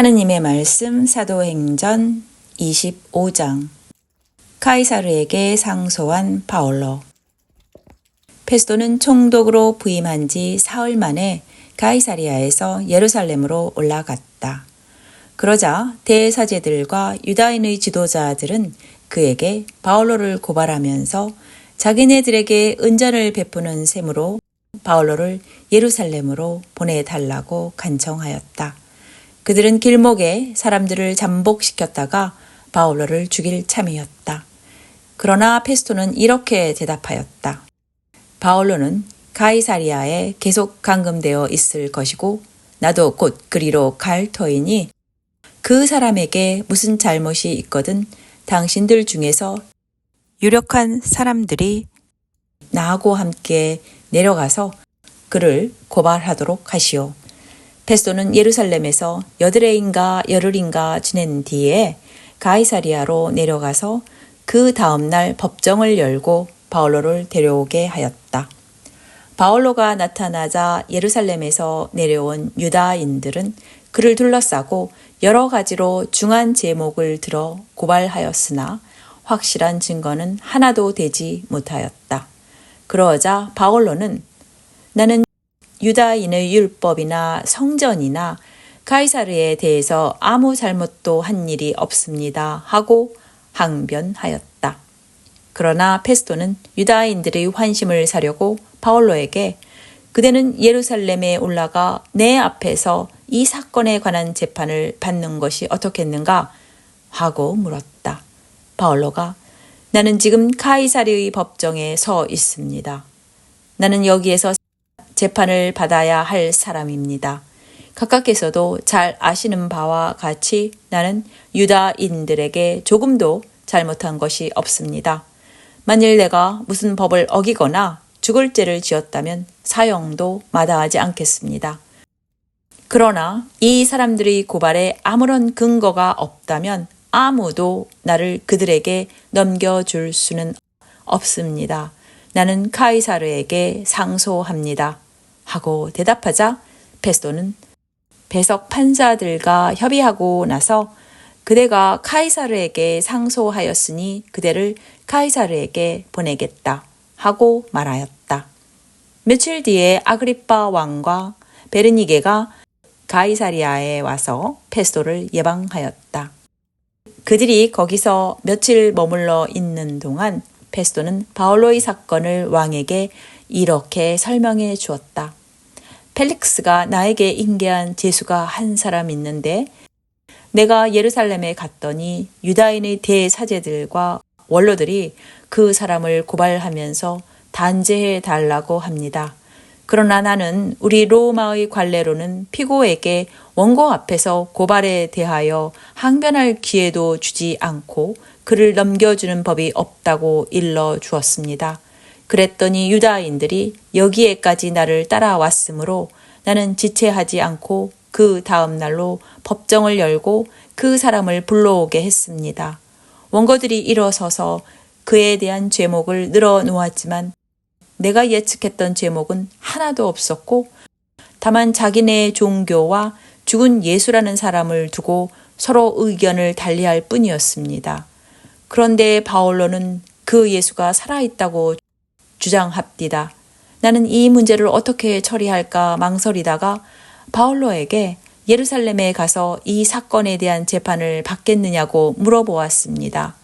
하느님의 말씀 사도행전 25장. 카이사르에게 상소한 바올로. 페스토는 총독으로 부임한 지 사흘 만에 가이사리아에서 예루살렘으로 올라갔다. 그러자 대사제들과 유다인의 지도자들은 그에게 바올로를 고발하면서 자기네들에게 은전을 베푸는 셈으로 바올로를 예루살렘으로 보내달라고 간청하였다. 그들은 길목에 사람들을 잠복시켰다가 바올로를 죽일 참이었다. 그러나 페스토는 이렇게 대답하였다. 바올로는 가이사리아에 계속 감금되어 있을 것이고 나도 곧 그리로 갈 터이니 그 사람에게 무슨 잘못이 있거든 당신들 중에서 유력한 사람들이 나하고 함께 내려가서 그를 고발하도록 하시오. 페스토는 예루살렘에서 여드레인가 열흘인가 지낸 뒤에 가이사리아로 내려가서 그 다음날 법정을 열고 바올로를 데려오게 하였다. 바올로가 나타나자 예루살렘에서 내려온 유다인들은 그를 둘러싸고 여러 가지로 중한 제목을 들어 고발하였으나 확실한 증거는 하나도 되지 못하였다. 그러자 바올로는 나는 유다인의 율법이나 성전이나 가이사르에 대해서 아무 잘못도 한 일이 없습니다 하고 항변하였다. 그러나 페스토는 유다인들의 환심을 사려고 바올로에게 그대는 예루살렘에 올라가 내 앞에서 이 사건에 관한 재판을 받는 것이 어떻겠는가 하고 물었다. 바올로가 나는 지금 카이사르의 법정에 서 있습니다. 나는 여기에서 재판을 받아야 할 사람입니다. 각각께서도 잘 아시는 바와 같이 나는 유다인들에게 조금도 잘못한 것이 없습니다. 만일 내가 무슨 법을 어기거나 죽을 죄를 지었다면 사형도 마다하지 않겠습니다. 그러나 이 사람들의 고발에 아무런 근거가 없다면 아무도 나를 그들에게 넘겨줄 수는 없습니다. 나는 카이사르에게 상소합니다. 하고 대답하자 페스토는 배석 판사들과 협의하고 나서 그대가 카이사르에게 상소하였으니 그대를 카이사르에게 보내겠다 하고 말하였다. 며칠 뒤에 아그리빠 왕과 베르니게가 가이사리아에 와서 페스토를 예방하였다. 그들이 거기서 며칠 머물러 있는 동안 페스토는 바올로의 사건을 왕에게 이렇게 설명해 주었다. 펠릭스가 나에게 인계한 제수가 한 사람 있는데 내가 예루살렘에 갔더니 유다인의 대사제들과 원로들이 그 사람을 고발하면서 단죄해 달라고 합니다. 그러나 나는 우리 로마의 관례로는 피고에게 원고 앞에서 고발에 대하여 항변할 기회도 주지 않고 그를 넘겨주는 법이 없다고 일러 주었습니다. 그랬더니 유다인들이 여기에까지 나를 따라왔으므로 나는 지체하지 않고 그 다음 날로 법정을 열고 그 사람을 불러오게 했습니다. 원고들이 일어서서 그에 대한 죄목을 늘어놓았지만 내가 예측했던 죄목은 하나도 없었고 다만 자기네의 종교와 죽은 예수라는 사람을 두고 서로 의견을 달리할 뿐이었습니다. 그런데 바올로는 그 예수가 살아있다고 주장합디다. 나는 이 문제를 어떻게 처리할까 망설이다가 바올로에게 예루살렘에 가서 이 사건에 대한 재판을 받겠느냐고 물어보았습니다.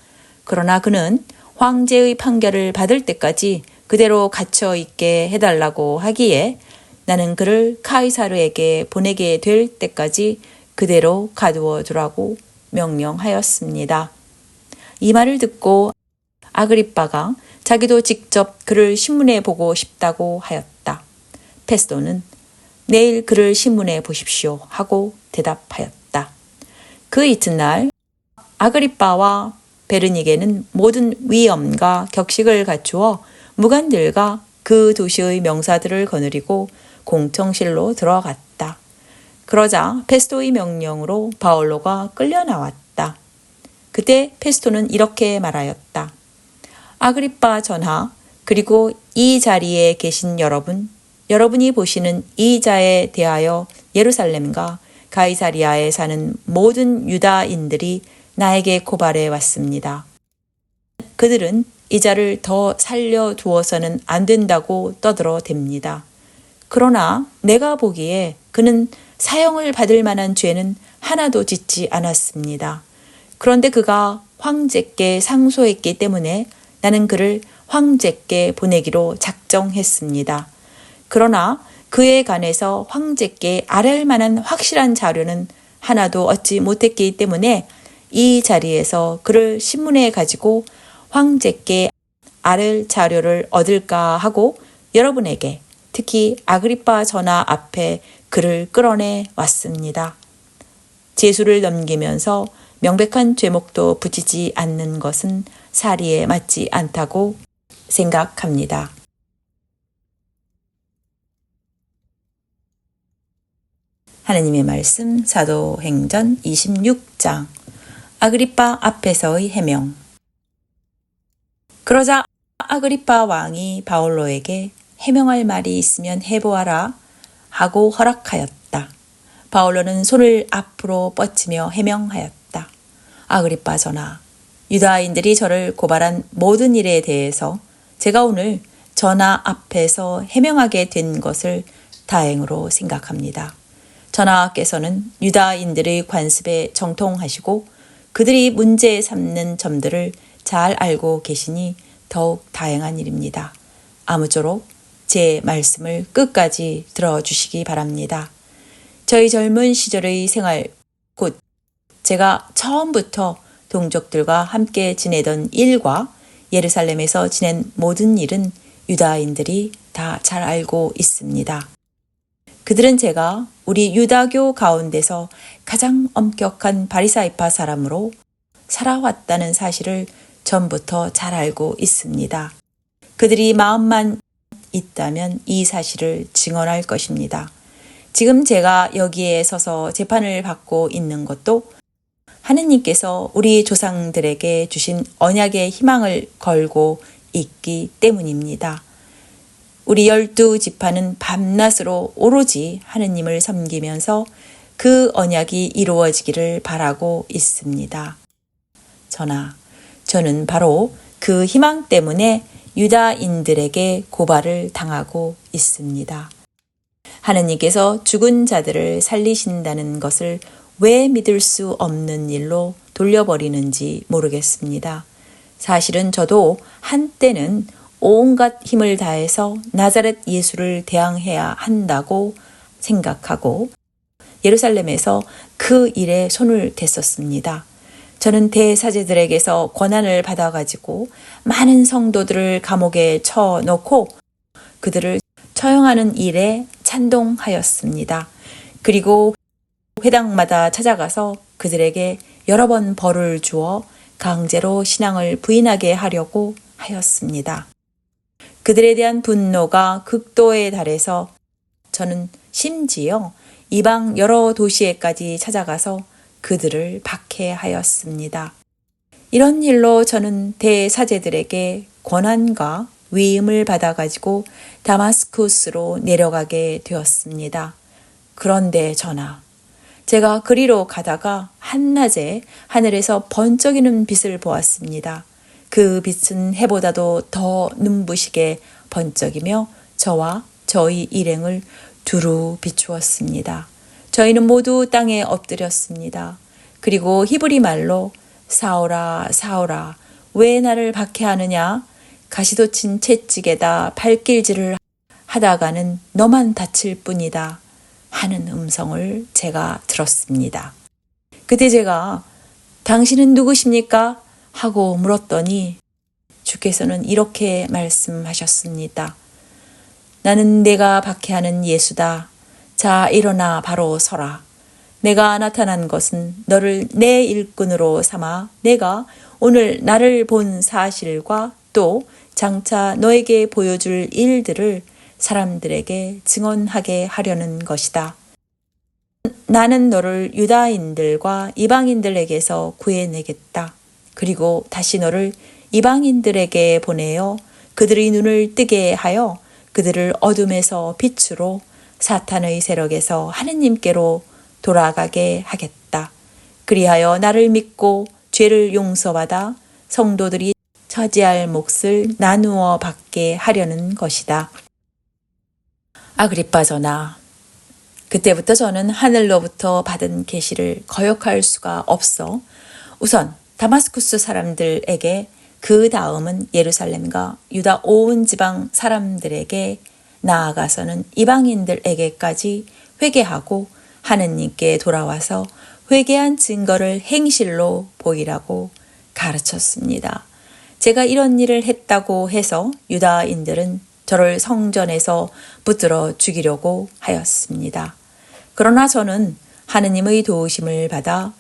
그러나 그는 황제의 판결을 받을 때까지 그대로 갇혀 있게 해달라고 하기에 나는 그를 카이사르에게 보내게 될 때까지 그대로 가두어 두라고 명령하였습니다. 이 말을 듣고 아그리빠가 자기도 직접 그를 신문에 보고 싶다고 하였다. 페스토는 내일 그를 신문에 보십시오 하고 대답하였다. 그 이튿날 아그리빠와 베르니게는 모든 위엄과 격식을 갖추어 무관들과 그 도시의 명사들을 거느리고 공청실로 들어갔다. 그러자 페스토의 명령으로 바올로가 끌려 나왔다. 그때 페스토는 이렇게 말하였다. 아그리빠 전하, 그리고 이 자리에 계신 여러분, 여러분이 보시는 이 자에 대하여 예루살렘과 가이사리아에 사는 모든 유다인들이 나에게 고발해 왔습니다. 그들은 이자를 더 살려두어서는 안 된다고 떠들어댑니다. 그러나 내가 보기에 그는 사형을 받을 만한 죄는 하나도 짓지 않았습니다. 그런데 그가 황제께 상소했기 때문에 나는 그를 황제께 보내기로 작정했습니다. 그러나 그에 관해서 황제께 아뢰할 만한 확실한 자료는 하나도 얻지 못했기 때문에 이 자리에서 그를 신문해 가지고 황제께 아뢰을 자료를 얻을까 하고 여러분에게 특히 아그리파 전하 앞에 그를 끌어내 왔습니다. 제수를 넘기면서 명백한 죄목도 붙이지 않는 것은 사리에 맞지 않다고 생각합니다. 하느님의 말씀 사도행전 26장 아그리파 앞에서의 해명. 그러자 아그리파 왕이 바올로에게 해명할 말이 있으면 해보아라 하고 허락하였다. 바올로는 손을 앞으로 뻗치며 해명하였다. 아그리파 전하, 유다인들이 저를 고발한 모든 일에 대해서 제가 오늘 전하 앞에서 해명하게 된 것을 다행으로 생각합니다. 전하께서는 유다인들의 관습에 정통하시고 그들이 문제 삼는 점들을 잘 알고 계시니 더욱 다행한 일입니다. 아무쪼록 제 말씀을 끝까지 들어주시기 바랍니다. 저희 젊은 시절의 생활, 곧 제가 처음부터 동족들과 함께 지내던 일과 예루살렘에서 지낸 모든 일은 유다인들이 다 잘 알고 있습니다. 그들은 제가 우리 유다교 가운데서 가장 엄격한 바리사이파 사람으로 살아왔다는 사실을 전부터 잘 알고 있습니다. 그들이 마음만 있다면 이 사실을 증언할 것입니다. 지금 제가 여기에 서서 재판을 받고 있는 것도 하느님께서 우리 조상들에게 주신 언약의 희망을 걸고 있기 때문입니다. 우리 12지파는 밤낮으로 오로지 하느님을 섬기면서 그 언약이 이루어지기를 바라고 있습니다. 전하, 저는 바로 그 희망 때문에 유다인들에게 고발을 당하고 있습니다. 하느님께서 죽은 자들을 살리신다는 것을 왜 믿을 수 없는 일로 돌려버리는지 모르겠습니다. 사실은 저도 한때는 온갖 힘을 다해서 나자렛 예수를 대항해야 한다고 생각하고 예루살렘에서 그 일에 손을 댔었습니다. 저는 대사제들에게서 권한을 받아가지고 많은 성도들을 감옥에 쳐넣고 그들을 처형하는 일에 찬동하였습니다. 그리고 회당마다 찾아가서 그들에게 여러 번 벌을 주어 강제로 신앙을 부인하게 하려고 하였습니다. 그들에 대한 분노가 극도에 달해서 저는 심지어 이방 여러 도시에까지 찾아가서 그들을 박해하였습니다. 이런 일로 저는 대사제들에게 권한과 위임을 받아가지고 다마스쿠스로 내려가게 되었습니다. 그런데 전하, 제가 그리로 가다가 한낮에 하늘에서 번쩍이는 빛을 보았습니다. 그 빛은 해보다도 더 눈부시게 번쩍이며 저와 저희 일행을 두루 비추었습니다. 저희는 모두 땅에 엎드렸습니다. 그리고 히브리 말로 사오라 사오라 왜 나를 박해하느냐 가시돋친 채찍에다 발길질을 하다가는 너만 다칠 뿐이다 하는 음성을 제가 들었습니다. 그때 제가 당신은 누구십니까? 하고 물었더니 주께서는 이렇게 말씀하셨습니다. 나는 내가 박해하는 예수다. 자, 일어나 바로 서라. 내가 나타난 것은 너를 내 일꾼으로 삼아 내가 오늘 나를 본 사실과 또 장차 너에게 보여줄 일들을 사람들에게 증언하게 하려는 것이다. 나는 너를 유다인들과 이방인들에게서 구해내겠다. 그리고 다시 너를 이방인들에게 보내어 그들의 눈을 뜨게 하여 그들을 어둠에서 빛으로 사탄의 세력에서 하느님께로 돌아가게 하겠다. 그리하여 나를 믿고 죄를 용서받아 성도들이 차지할 몫을 나누어 받게 하려는 것이다. 아그리빠 전하, 그때부터 저는 하늘로부터 받은 계시를 거역할 수가 없어 우선 다마스쿠스 사람들에게 그 다음은 예루살렘과 유다 온 지방 사람들에게 나아가서는 이방인들에게까지 회개하고 하느님께 돌아와서 회개한 증거를 행실로 보이라고 가르쳤습니다. 제가 이런 일을 했다고 해서 유다인들은 저를 성전에서 붙들어 죽이려고 하였습니다. 그러나 저는 하느님의 도우심을 받아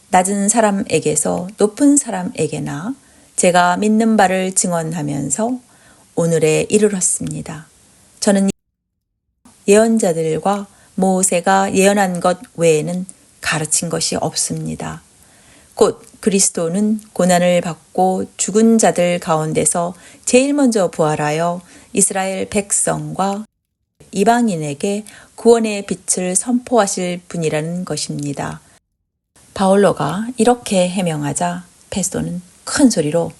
낮은 사람에게서 높은 사람에게나 제가 믿는 바를 증언하면서 오늘에 이르렀습니다. 저는 예언자들과 모세가 예언한 것 외에는 가르친 것이 없습니다. 곧 그리스도는 고난을 받고 죽은 자들 가운데서 제일 먼저 부활하여 이스라엘 백성과 이방인에게 구원의 빛을 선포하실 분이라는 것입니다. 바울로가 이렇게 해명하자 페스토는 큰 소리로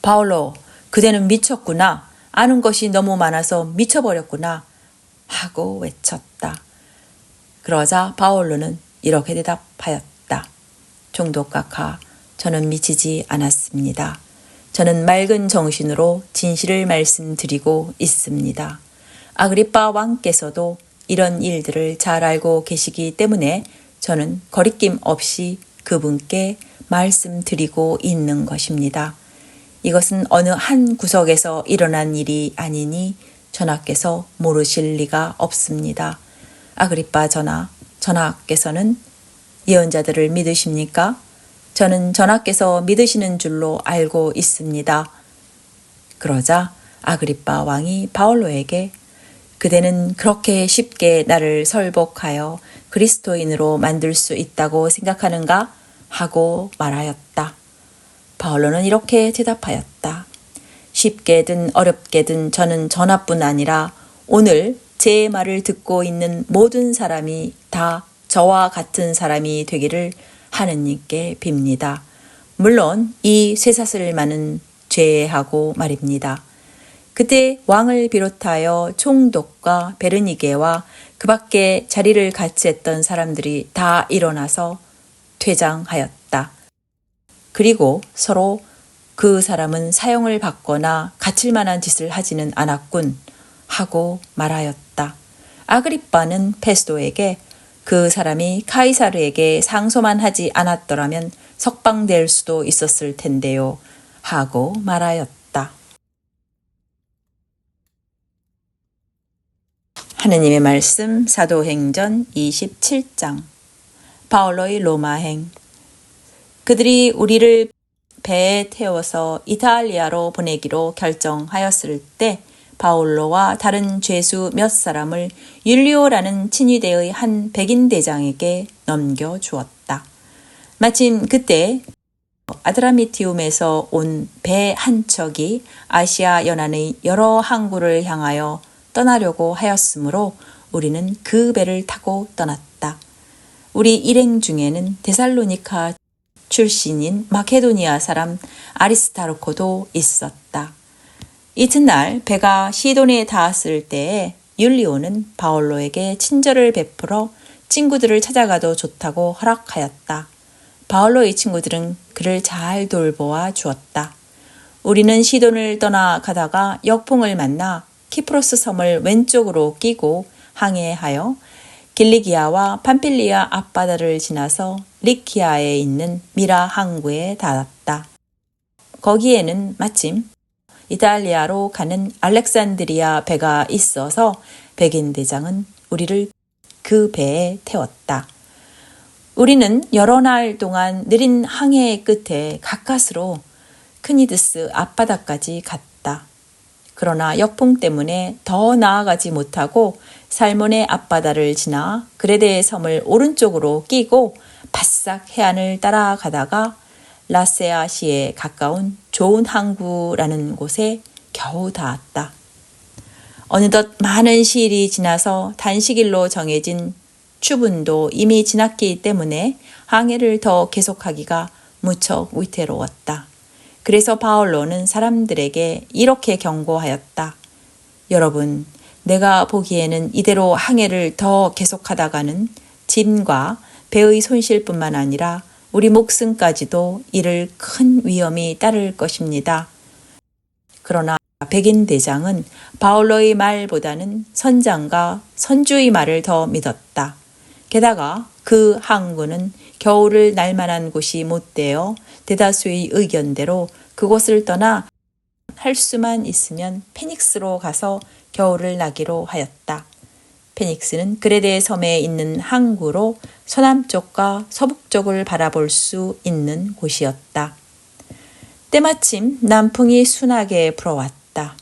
바울로, 그대는 미쳤구나. 아는 것이 너무 많아서 미쳐버렸구나. 하고 외쳤다. 그러자 바울로는 이렇게 대답하였다. 총독각하, 저는 미치지 않았습니다. 저는 맑은 정신으로 진실을 말씀드리고 있습니다. 아그리빠 왕께서도 이런 일들을 잘 알고 계시기 때문에 저는 거리낌 없이 그분께 말씀드리고 있는 것입니다. 이것은 어느 한 구석에서 일어난 일이 아니니 전하께서 모르실 리가 없습니다. 아그리빠 전하, 전하께서는 예언자들을 믿으십니까? 저는 전하께서 믿으시는 줄로 알고 있습니다. 그러자 아그리빠 왕이 바울로에게 그대는 그렇게 쉽게 나를 설복하여 그리스도인으로 만들 수 있다고 생각하는가? 하고 말하였다. 바울로는 이렇게 대답하였다. 쉽게든 어렵게든 저는 전하뿐 아니라 오늘 제 말을 듣고 있는 모든 사람이 다 저와 같은 사람이 되기를 하느님께 빕니다. 물론 이 쇠사슬만은 제외하고 말입니다. 그때 왕을 비롯하여 총독과 베르니게와 그 밖에 자리를 같이 했던 사람들이 다 일어나서 퇴장하였다. 그리고 서로 그 사람은 사형을 받거나 갇힐 만한 짓을 하지는 않았군 하고 말하였다. 아그리빠는 페스도에게 그 사람이 카이사르에게 상소만 하지 않았더라면 석방될 수도 있었을 텐데요 하고 말하였다. 하느님의 말씀 사도행전 27장 바울로의 로마행. 그들이 우리를 배에 태워서 이탈리아로 보내기로 결정하였을 때 바울로와 다른 죄수 몇 사람을 율리오라는 친위대의 한 백인 대장에게 넘겨주었다. 마침 그때 아드라미티움에서 온 배 한 척이 아시아 연안의 여러 항구를 향하여 떠나려고 하였으므로 우리는 그 배를 타고 떠났다. 우리 일행 중에는 데살로니카 출신인 마케도니아 사람 아리스타르코도 있었다. 이튿날 배가 시돈에 닿았을 때에 율리오는 바울로에게 친절을 베풀어 친구들을 찾아가도 좋다고 허락하였다. 바울로의 친구들은 그를 잘 돌보아 주었다. 우리는 시돈을 떠나가다가 역풍을 만나 키프로스 섬을 왼쪽으로 끼고 항해하여 길리기아와 팜필리아 앞바다를 지나서 리키아에 있는 미라 항구에 닿았다. 거기에는 마침 이탈리아로 가는 알렉산드리아 배가 있어서 백인 대장은 우리를 그 배에 태웠다. 우리는 여러 날 동안 느린 항해의 끝에 가까스로 크니드스 앞바다까지 갔다. 그러나 역풍 때문에 더 나아가지 못하고 살몬의 앞바다를 지나 그레데 섬을 오른쪽으로 끼고 바싹 해안을 따라가다가 라세아시에 가까운 좋은 항구라는 곳에 겨우 닿았다. 어느덧 많은 시일이 지나서 단식일로 정해진 추분도 이미 지났기 때문에 항해를 더 계속하기가 무척 위태로웠다. 그래서 바올로는 사람들에게 이렇게 경고하였다. 여러분, 내가 보기에는 이대로 항해를 더 계속하다가는 짐과 배의 손실뿐만 아니라 우리 목숨까지도 잃을 큰 위험이 따를 것입니다. 그러나 백인 대장은 바올로의 말보다는 선장과 선주의 말을 더 믿었다. 게다가 그 항구는 겨울을 날 만한 곳이 못 되어 대다수의 의견대로 그곳을 떠나 할 수만 있으면 페닉스로 가서 겨울을 나기로 하였다. 페닉스는 그레데 섬에 있는 항구로 서남쪽과 서북쪽을 바라볼 수 있는 곳이었다. 때마침 남풍이 순하게 불어왔다.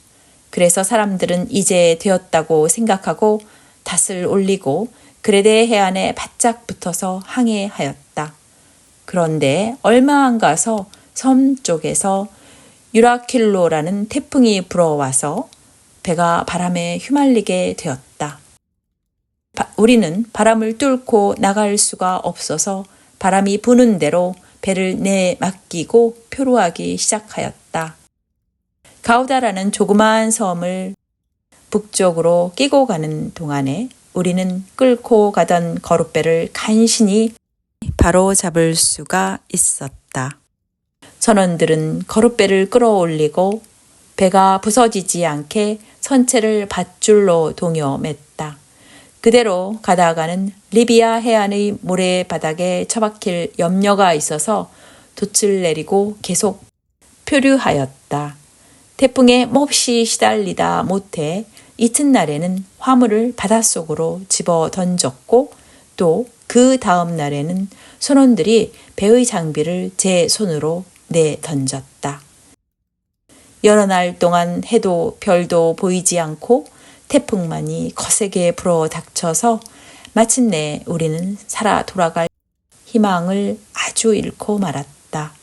그래서 사람들은 이제 되었다고 생각하고 닷을 올리고 그레데 해안에 바짝 붙어서 항해하였다. 그런데 얼마 안 가서 섬 쪽에서 유라킬로라는 태풍이 불어와서 배가 바람에 휘말리게 되었다. 우리는 바람을 뚫고 나갈 수가 없어서 바람이 부는 대로 배를 내맡기고 표류하기 시작하였다. 가우다라는 조그마한 섬을 북쪽으로 끼고 가는 동안에 우리는 끌고 가던 거룻배를 간신히 바로 잡을 수가 있었다. 선원들은 거룻배를 끌어올리고 배가 부서지지 않게 선체를 밧줄로 동여맸다. 그대로 가다가는 리비아 해안의 모래바닥에 처박힐 염려가 있어서 돛을 내리고 계속 표류하였다. 태풍에 몹시 시달리다 못해 이튿날에는 화물을 바닷속으로 집어 던졌고 또 그 다음 날에는 선원들이 배의 장비를 제 손으로 내던졌다. 여러 날 동안 해도 별도 보이지 않고 태풍만이 거세게 불어 닥쳐서 마침내 우리는 살아 돌아갈 희망을 아주 잃고 말았다.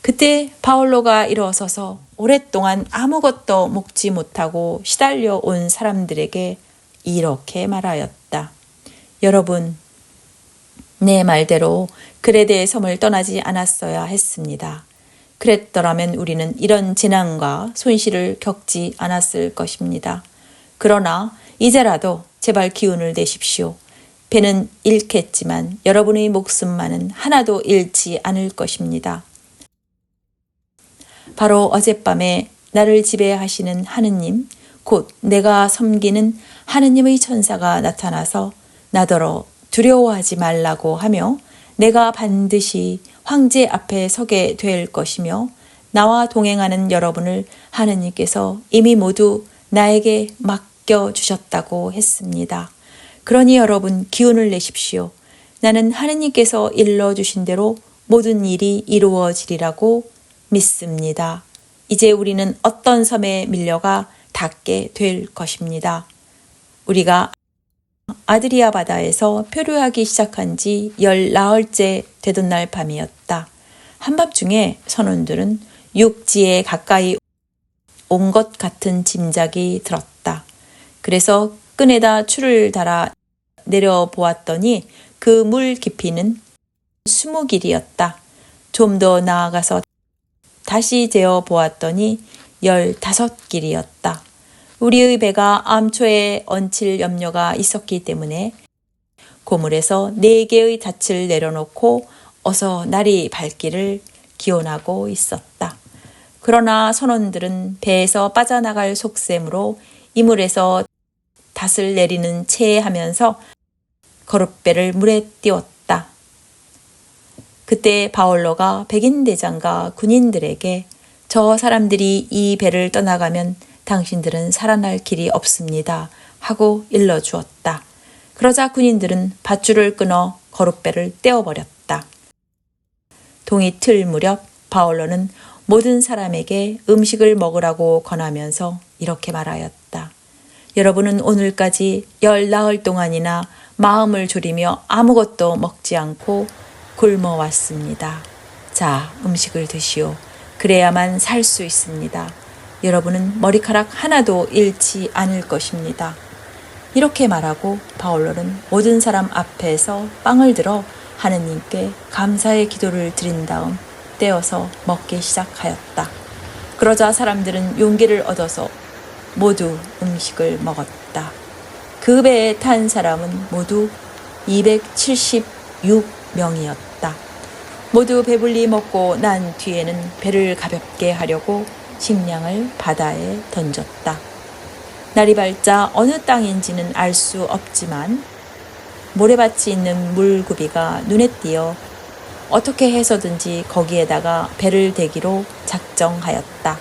그때 바올로가 일어서서 오랫동안 아무것도 먹지 못하고 시달려 온 사람들에게 이렇게 말하였다. 여러분, 내 말대로 그레데 섬을 떠나지 않았어야 했습니다. 그랬더라면 우리는 이런 재난과 손실을 겪지 않았을 것입니다. 그러나 이제라도 제발 기운을 내십시오. 배는 잃겠지만 여러분의 목숨만은 하나도 잃지 않을 것입니다. 바로 어젯밤에 나를 지배하시는 하느님, 곧 내가 섬기는 하느님의 천사가 나타나서 나더러 두려워하지 말라고 하며 내가 반드시 황제 앞에 서게 될 것이며 나와 동행하는 여러분을 하느님께서 이미 모두 나에게 맡겨주셨다고 했습니다. 그러니 여러분 기운을 내십시오. 나는 하느님께서 일러주신 대로 모든 일이 이루어지리라고 믿습니다. 이제 우리는 어떤 섬에 밀려가 닿게 될 것입니다. 우리가 아드리아 바다에서 표류하기 시작한 지 10나흘째 되던 날 밤이었다. 한밤중에 선원들은 육지에 가까이 온 것 같은 짐작이 들었다. 그래서 끈에다 줄을 달아 내려보았더니 그 물 깊이는 20길이었다. 좀 더 나아가서 다시 재어 보았더니 15길이었다. 우리의 배가 암초에 얹힐 염려가 있었기 때문에 고물에서 4개의 닻을 내려놓고 어서 날이 밝기를 기원하고 있었다. 그러나 선원들은 배에서 빠져나갈 속셈으로 이물에서 닷을 내리는 채 하면서 거룻배를 물에 띄웠다. 그때 바올로가 백인 대장과 군인들에게 저 사람들이 이 배를 떠나가면 당신들은 살아날 길이 없습니다 하고 일러주었다. 그러자 군인들은 밧줄을 끊어 거룻배를 떼어버렸다. 동이 틀 무렵 바올로는 모든 사람에게 음식을 먹으라고 권하면서 이렇게 말하였다. 여러분은 오늘까지 10나흘 동안이나 마음을 졸이며 아무것도 먹지 않고 굶어왔습니다. 자, 음식을 드시오. 그래야만 살 수 있습니다. 여러분은 머리카락 하나도 잃지 않을 것입니다. 이렇게 말하고 바울로는 모든 사람 앞에서 빵을 들어 하느님께 감사의 기도를 드린 다음 떼어서 먹기 시작하였다. 그러자 사람들은 용기를 얻어서 모두 음식을 먹었다. 그 배에 탄 사람은 모두 276명이었다. 모두 배불리 먹고 난 뒤에는 배를 가볍게 하려고 식량을 바다에 던졌다. 날이 밝자 어느 땅인지는 알 수 없지만 모래밭이 있는 물구비가 눈에 띄어 어떻게 해서든지 거기에다가 배를 대기로 작정하였다.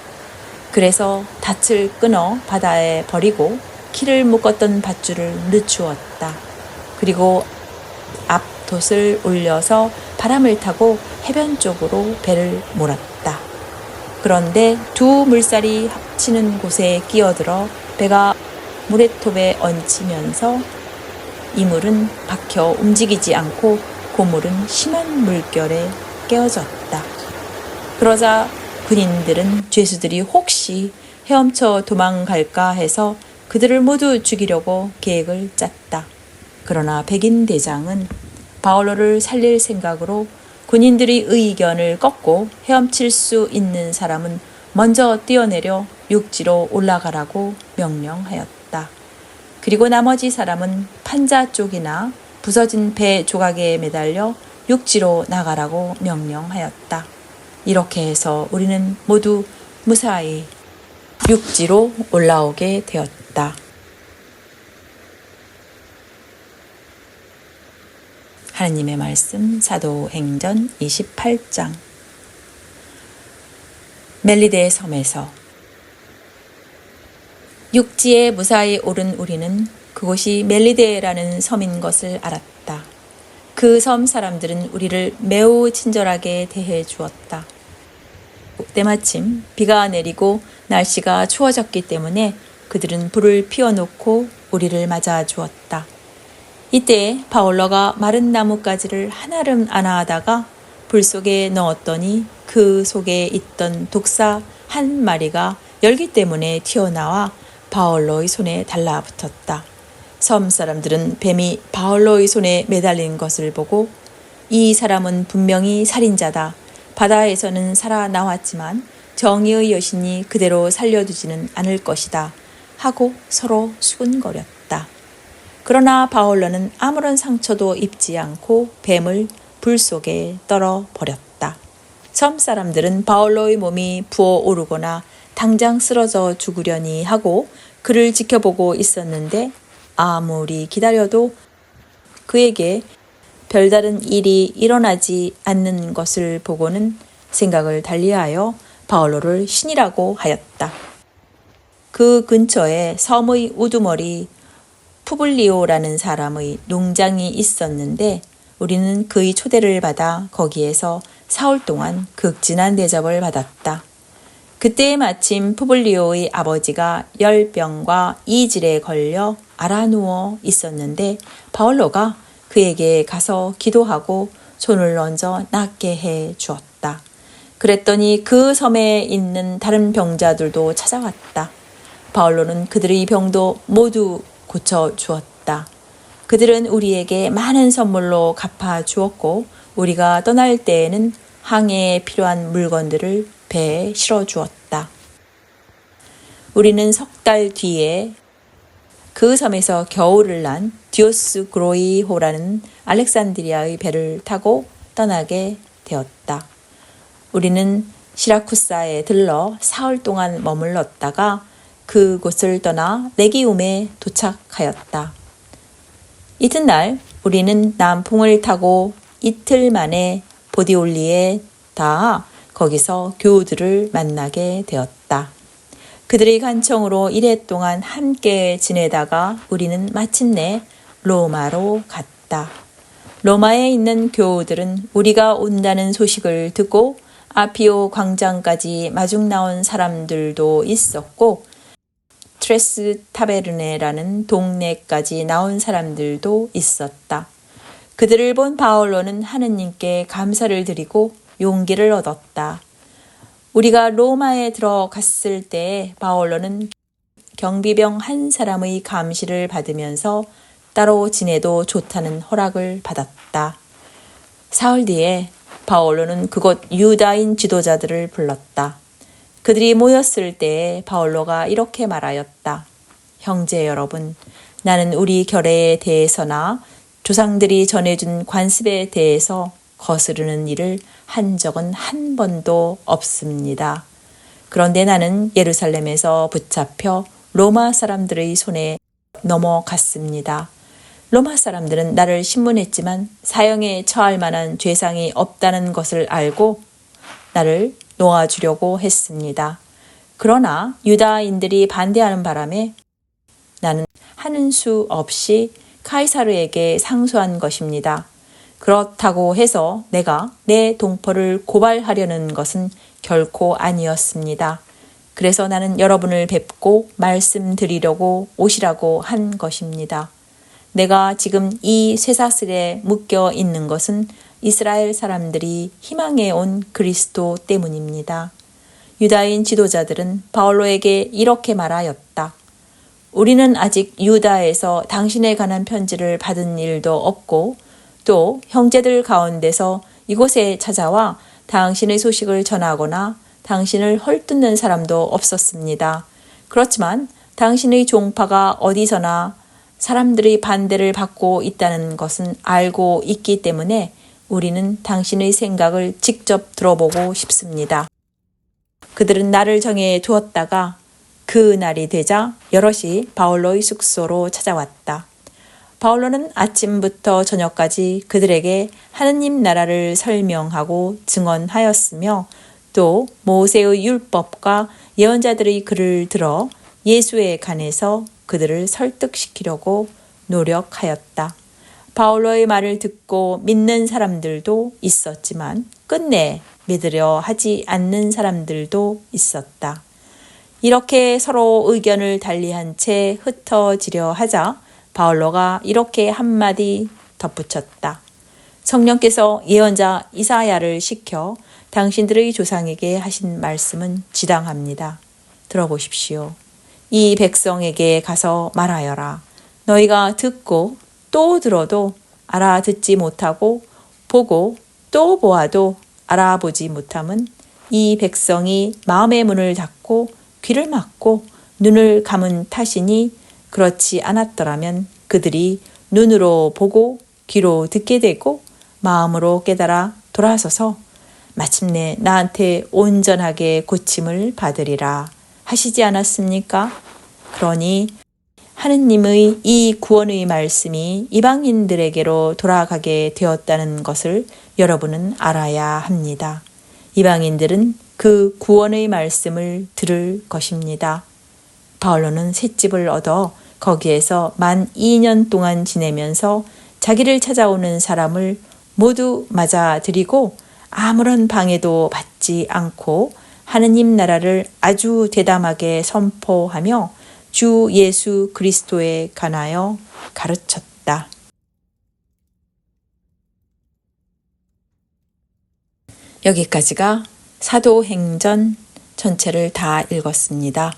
그래서 닻을 끊어 바다에 버리고 키를 묶었던 밧줄을 늦추었다. 그리고 앞돛을 올려서 바람을 타고 해변 쪽으로 배를 몰았다. 그런데 두 물살이 합치는 곳에 끼어들어 배가 모래톱에 얹히면서 이물은 박혀 움직이지 않고 고물은 심한 물결에 깨어졌다. 그러자 군인들은 죄수들이 혹시 헤엄쳐 도망갈까 해서 그들을 모두 죽이려고 계획을 짰다. 그러나 백인 대장은 바울로를 살릴 생각으로 군인들의 의견을 꺾고 헤엄칠 수 있는 사람은 먼저 뛰어내려 육지로 올라가라고 명령하였다. 그리고 나머지 사람은 판자 쪽이나 부서진 배 조각에 매달려 육지로 나가라고 명령하였다. 이렇게 해서 우리는 모두 무사히 육지로 올라오게 되었다. 하나님의 말씀 사도행전 28장. 멜리데 섬에서 육지에 무사히 오른 우리는 그곳이 멜리데라는 섬인 것을 알았다. 그 섬 사람들은 우리를 매우 친절하게 대해 주었다. 때마침 비가 내리고 날씨가 추워졌기 때문에 그들은 불을 피워놓고 우리를 맞아 주었다. 이때 바울로가 마른 나뭇가지를 한아름 안아하다가 불 속에 넣었더니 그 속에 있던 독사 한 마리가 열기 때문에 튀어나와 바울로의 손에 달라붙었다. 섬 사람들은 뱀이 바울로의 손에 매달린 것을 보고 이 사람은 분명히 살인자다. 바다에서는 살아나왔지만 정의의 여신이 그대로 살려두지는 않을 것이다. 하고 서로 수군거렸다. 그러나 바울로는 아무런 상처도 입지 않고 뱀을 불 속에 떨어 버렸다. 섬 사람들은 바울로의 몸이 부어오르거나 당장 쓰러져 죽으려니 하고 그를 지켜보고 있었는데 아무리 기다려도 그에게 별다른 일이 일어나지 않는 것을 보고는 생각을 달리하여 바울로를 신이라고 하였다. 그 근처에 섬의 우두머리 푸블리오라는 사람의 농장이 있었는데 우리는 그의 초대를 받아 거기에서 사흘 동안 극진한 대접을 받았다. 그때 마침 푸블리오의 아버지가 열병과 이질에 걸려 알아누워 있었는데 바울로가 그에게 가서 기도하고 손을 얹어 낫게 해 주었다. 그랬더니 그 섬에 있는 다른 병자들도 찾아왔다. 바울로는 그들의 병도 모두 고쳐 주었다. 그들은 우리에게 많은 선물로 갚아 주었고 우리가 떠날 때에는 항해에 필요한 물건들을 배에 실어 주었다. 우리는 석 달 뒤에 그 섬에서 겨울을 난 디오스 그로이호라는 알렉산드리아의 배를 타고 떠나게 되었다. 우리는 시라쿠사에 들러 사흘 동안 머물렀다가 그곳을 떠나 레기움에 도착하였다. 이튿날 우리는 남풍을 타고 이틀 만에 보디올리에 닿아 거기서 교우들을 만나게 되었다. 그들의 간청으로 1회 동안 함께 지내다가 우리는 마침내 로마로 갔다. 로마에 있는 교우들은 우리가 온다는 소식을 듣고 아피오 광장까지 마중 나온 사람들도 있었고 트레스 타베르네라는 동네까지 나온 사람들도 있었다. 그들을 본 바울로는 하느님께 감사를 드리고 용기를 얻었다. 우리가 로마에 들어갔을 때 바울로는 경비병 한 사람의 감시를 받으면서 따로 지내도 좋다는 허락을 받았다. 사흘 뒤에 바올로는 그곳 유다인 지도자들을 불렀다. 그들이 모였을 때에 바올로가 이렇게 말하였다. 형제 여러분, 나는 우리 결례에 대해서나 조상들이 전해준 관습에 대해서 거스르는 일을 한 적은 한 번도 없습니다. 그런데 나는 예루살렘에서 붙잡혀 로마 사람들의 손에 넘어갔습니다. 로마 사람들은 나를 신문했지만 사형에 처할 만한 죄상이 없다는 것을 알고 나를 놓아주려고 했습니다. 그러나 유다인들이 반대하는 바람에 나는 하는 수 없이 카이사르에게 상소한 것입니다. 그렇다고 해서 내가 내 동포를 고발하려는 것은 결코 아니었습니다. 그래서 나는 여러분을 뵙고 말씀드리려고 오시라고 한 것입니다. 내가 지금 이 쇠사슬에 묶여 있는 것은 이스라엘 사람들이 희망해 온 그리스도 때문입니다. 유다인 지도자들은 바올로에게 이렇게 말하였다. 우리는 아직 유다에서 당신에 관한 편지를 받은 일도 없고 또 형제들 가운데서 이곳에 찾아와 당신의 소식을 전하거나 당신을 헐뜯는 사람도 없었습니다. 그렇지만 당신의 종파가 어디서나 사람들의 반대를 받고 있다는 것은 알고 있기 때문에 우리는 당신의 생각을 직접 들어보고 싶습니다. 그들은 날을 정해 두었다가 그 날이 되자 여럿이 바올로의 숙소로 찾아왔다. 바올로는 아침부터 저녁까지 그들에게 하느님 나라를 설명하고 증언하였으며 또 모세의 율법과 예언자들의 글을 들어 예수에 관해서 그들을 설득시키려고 노력하였다. 바올로의 말을 듣고 믿는 사람들도 있었지만 끝내 믿으려 하지 않는 사람들도 있었다. 이렇게 서로 의견을 달리한 채 흩어지려 하자 바올로가 이렇게 한마디 덧붙였다. 성령께서 예언자 이사야를 시켜 당신들의 조상에게 하신 말씀은 지당합니다. 들어보십시오. 이 백성에게 가서 말하여라. 너희가 듣고 또 들어도 알아듣지 못하고 보고 또 보아도 알아보지 못함은 이 백성이 마음의 문을 닫고 귀를 막고 눈을 감은 탓이니 그렇지 않았더라면 그들이 눈으로 보고 귀로 듣게 되고 마음으로 깨달아 돌아서서 마침내 나한테 온전하게 고침을 받으리라 하시지 않았습니까? 그러니 하느님의 이 구원의 말씀이 이방인들에게로 돌아가게 되었다는 것을 여러분은 알아야 합니다. 이방인들은 그 구원의 말씀을 들을 것입니다. 바올로는 셋집을 얻어 거기에서 만 2년 동안 지내면서 자기를 찾아오는 사람을 모두 맞아들이고 아무런 방해도 받지 않고 하느님 나라를 아주 대담하게 선포하며 주 예수 그리스도에 관하여 가르쳤다. 여기까지가 사도행전 전체를 다 읽었습니다.